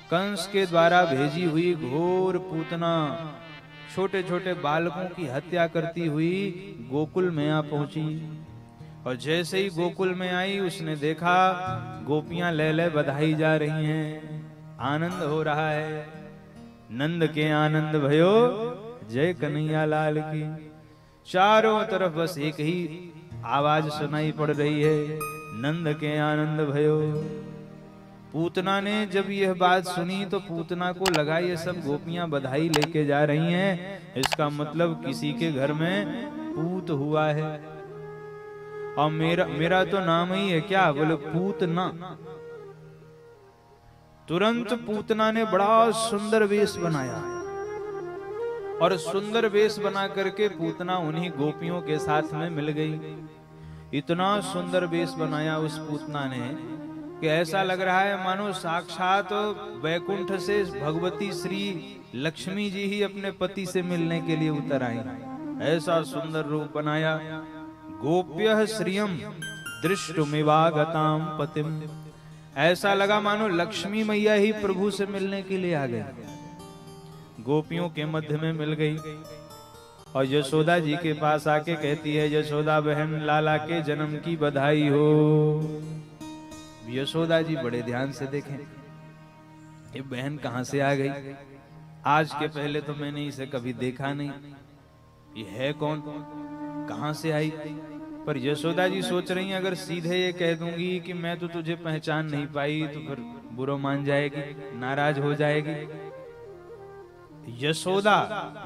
कंस के द्वारा भेजी हुई घोर पूतना छोटे छोटे बालकों की हत्या करती हुई गोकुल में आ पहुंची। और जैसे ही गोकुल में आई उसने देखा गोपियां लैले बधाई जा रही हैं, आनंद हो रहा है। नंद के आनंद भयो जय कन्हैया लाल की। चारों तरफ बस एक ही आवाज सुनाई पड़ रही है, नंद के आनंद भयो। पूतना ने जब यह बात सुनी तो पूतना को लगा ये सब गोपियां बधाई लेके जा रही हैं, इसका मतलब किसी के घर में पूत हुआ है। और मेरा तो नाम ही है क्या? बोले पूतना। तुरंत पूतना ने बड़ा सुंदर वेश बनाया और सुंदर वेश बना करके पूतना उन्हीं गोपियों के साथ में मिल गई। इतना सुंदर वेश बनाया उस पूतना ने कि ऐसा लग रहा है मानो साक्षात वैकुंठ से भगवती श्री लक्ष्मी जी ही अपने पति से मिलने के लिए उतर आई। ऐसा सुंदर रूप बनाया। गोप्यः श्रियम दृष्टुमिवागताम पतिम। ऐसा लगा मानो लक्ष्मी मैया ही प्रभु से मिलने के लिए आ गई। गोपियों के मध्य में मिल गई और यशोदा जी के पास आके कहती है, यशोदा बहन लाला के जन्म की बधाई हो। यशोदा जी बड़े ध्यान से देखें, ये बहन कहां से आ गई? आज के पहले तो मैंने इसे कभी देखा नहीं, ये है कौन, कहां से आई? पर यशोदा जी सोच रही हैं अगर सीधे ये कह दूंगी कि मैं तो तुझे पहचान नहीं पाई तो फिर बुरा मान जाएगी, नाराज हो जाएगी। यशोदा,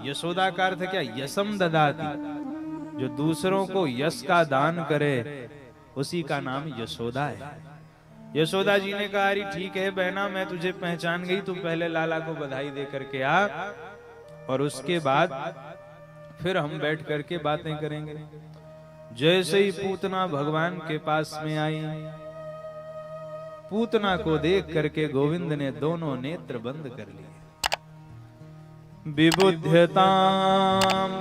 यशोदा का अर्थ क्या? यशम ददाती, जो दूसरों को यश का दान करे उसी का नाम यशोदा है। यशोदा जी ने कहा अरे ठीक है बहना, मैं तुझे पहचान गई, तू पहले लाला को बधाई दे करके आ और उसके बाद फिर हम बैठ करके बातें करेंगे। जैसे ही पूतना भगवान के पास में आई, पूतना को देख करके गोविंद ने दोनों नेत्र बंद कर लिए। विबुध्यतां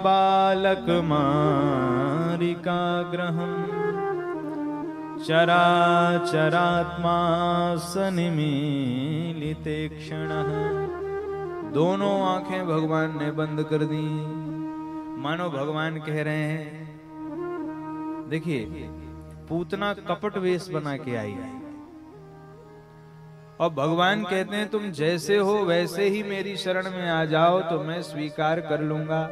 बालक मारिकाग्रहम् चराचरात्मा सनिमीलिते क्षणः। दोनों आंखें भगवान ने बंद कर दी, मानो भगवान कह रहे हैं, देखिए पूतना कपट वेश बना के आई है और भगवान कहते हैं तुम जैसे हो वैसे ही मेरी शरण में आ जाओ तो मैं स्वीकार कर लूंगा,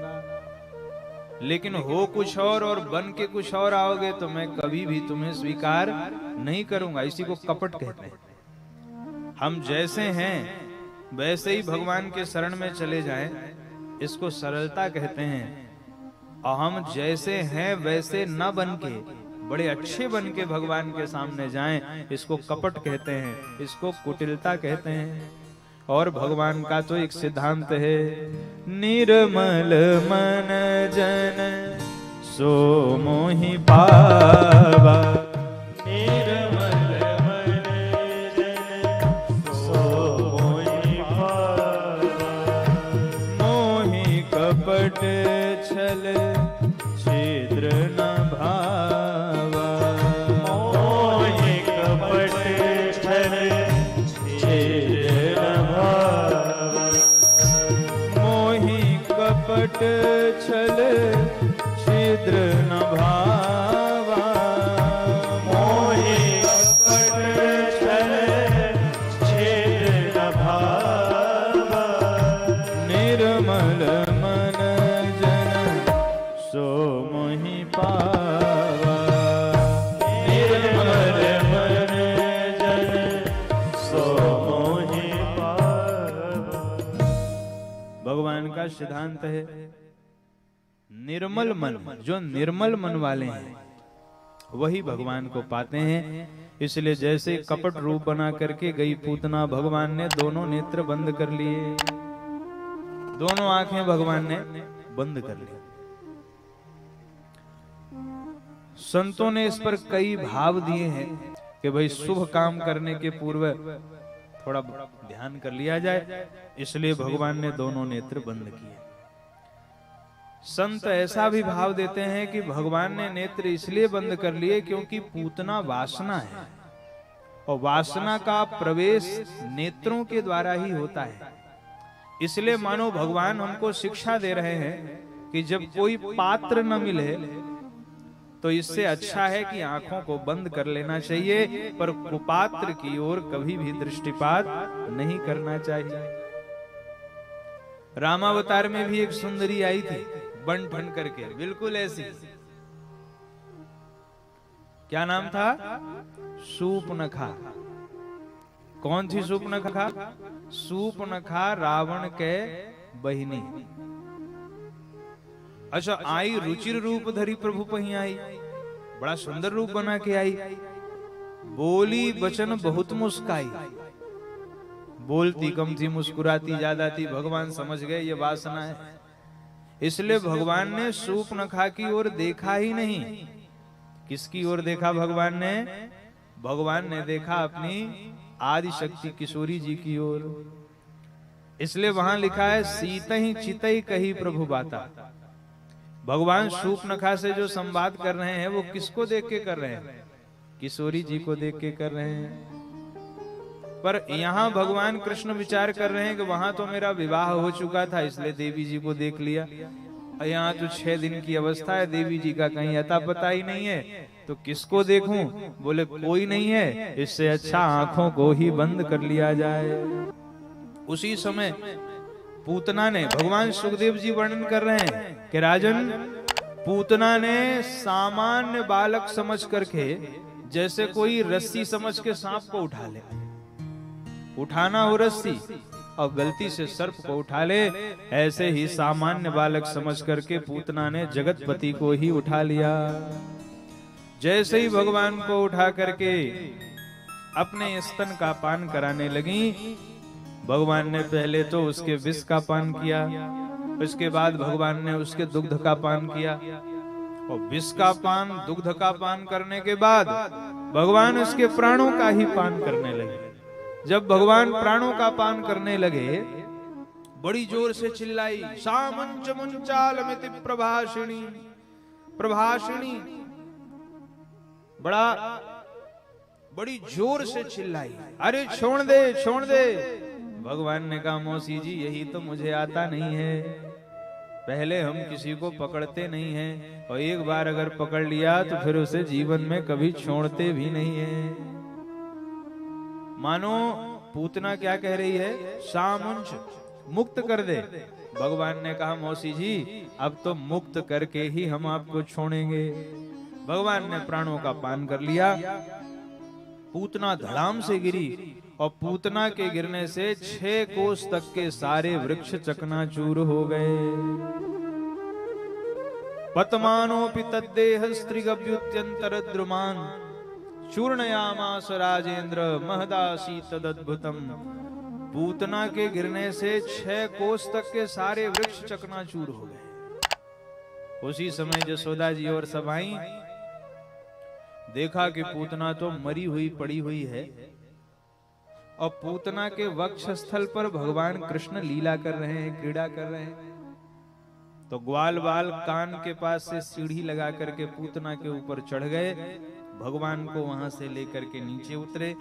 लेकिन हो कुछ और बन के कुछ और आओगे तो मैं कभी भी तुम्हें स्वीकार नहीं करूंगा। इसी को कपट कहते हैं। हम जैसे हैं वैसे ही भगवान के शरण में चले जाएं, इसको सरलता कहते हैं। और हम जैसे हैं वैसे न बन के बड़े अच्छे बन के भगवान के सामने जाएं, इसको कपट कहते हैं, इसको कुटिलता कहते हैं। और भगवान का तो एक सिद्धांत है, निर्मल मन जन सो मोहि पावा। निर्मल मन जन सो मोहि पावा। मोहि कपट छल छिद्र न भावा। मोहि कपट छल छिद्र न भावा। मोहि कपट छल छिद्र न भावा। मोहि कपट छल छिद्र न भावा। निर्मल मन जन सो मोहि पावा। निर्मल मन जन सो मोहि पावा। भगवान का सिद्धांत है निर्मल मन, जो निर्मल मन वाले हैं वही भगवान को पाते हैं। इसलिए जैसे कपट रूप बना करके गई पूतना, भगवान ने दोनों नेत्र बंद कर लिए, दोनों आंखें भगवान ने बंद कर ली। संतों ने इस पर कई भाव दिए हैं कि भाई शुभ काम करने के पूर्व थोड़ा ध्यान कर लिया जाए, इसलिए भगवान ने दोनों नेत्र बंद किए। संत ऐसा भी भाव देते हैं कि भगवान ने नेत्र इसलिए बंद कर लिए क्योंकि पूतना वासना है और वासना का प्रवेश नेत्रों के द्वारा ही होता है। इसलिए मानो भगवान हमको शिक्षा दे रहे हैं कि जब कोई पात्र न मिले तो इससे अच्छा है कि आंखों को बंद कर लेना चाहिए, पर कुपात्र की ओर कभी भी दृष्टिपात नहीं करना चाहिए। रामावतार में भी एक सुंदरी आई थी, बन ठन करके, बिल्कुल ऐसी। क्या नाम था? शूर्पणखा। कौन थी शूर्पणखा? शूर्पणखा रावण के बहिनी। अच्छा, आई रुचिर रूप धरी प्रभु पही आई, बड़ा सुंदर रूप बना के आई, बोली बचन बहुत मुस्काई। बोलती कम थी, मुस्कुराती ज्यादा थी। भगवान समझ गए ये वासना है, इसलिए भगवान ने शूर्पणखा की ओर देखा ही नहीं। किसकी ओर देखा भगवान ने? भगवान ने देखा अपनी आदि शक्ति किशोरी जी की ओर। इसलिए वहां लिखा है, सीतहि चितई कही प्रभु बाता। भगवान शूर्पणखा से जो संवाद कर रहे हैं वो किसको देख के कर रहे हैं? किशोरी जी को देख के कर रहे हैं। पर यहाँ भगवान कृष्ण विचार कर रहे हैं कि वहां तो मेरा विवाह हो चुका था, इसलिए देवी जी को देख लिया, और यहाँ तो 6 दिन की अवस्था है, देवी जी का कहीं अता पता ही नहीं है, तो किसको देखूं? बोले कोई नहीं है, इससे अच्छा आंखों को ही बंद कर लिया जाए। उसी समय पूतना ने, भगवान सुखदेव जी वर्णन कर रहे हैं कि राजन, पूतना ने सामान्य बालक समझ करके, जैसे कोई रस्सी समझ के सांप को उठा ले, उठाना हो रस्सी और गलती से सर्प को उठा ले, ऐसे ही सामान्य बालक समझ करके पूतना ने जगतपति को ही उठा लिया। जैसे ही भगवान को उठा करके अपने स्तन का पान कराने लगी, भगवान ने पहले तो उसके विष का पान किया, उसके बाद भगवान ने उसके दुग्ध का पान किया, और विष का पान, दुग्ध का पान करने के बाद भगवान उसके प्राणों का ही पान करने लगे। जब भगवान प्राणों का पान करने लगे, बड़ी जोर से चिल्लाई, सामंच मुंचालमिति प्रभाषिणी। प्रभाषिणी बड़ी जोर से चिल्लाई, अरे छोड़ दे, छोड़ दे। भगवान ने कहा, मौसी जी यही तो मुझे आता नहीं है, पहले हम किसी को पकड़ते नहीं हैं, और एक बार अगर पकड़ लिया तो फिर उसे जीवन में कभी छोड़ते भी नहीं है। मानो पूतना क्या कह रही है? सामुंच, मुक्त कर दे। भगवान ने कहा, मौसी जी अब तो मुक्त करके ही हम आपको छोड़ेंगे। भगवान ने प्राणों का पान कर लिया, पूतना धड़ाम से गिरी, और पूतना के गिरने से 6 कोस तक के सारे वृक्ष चकनाचूर हो गए। पतमानोपि तद्देह स्त्रिगभ्युत्यंतर द्रुमान चूर्णयामास राजेंद्र महदासी तदद्भुतम। पूतना के गिरने से 6 कोस तक के सारे वृक्ष चकनाचूर हो गए। उसी समय यशोदा जी और सब आई, देखा कि पूतना तो मरी हुई पड़ी हुई है, और पूतना के वक्ष स्थल पर भगवान कृष्ण लीला कर रहे हैं, क्रीड़ा कर रहे हैं। तो ग्वाल बाल कान के पास से सीढ़ी लगा करके पूतना के ऊपर चढ़ गए, भगवान को वहां से लेकर के नीचे उतरे।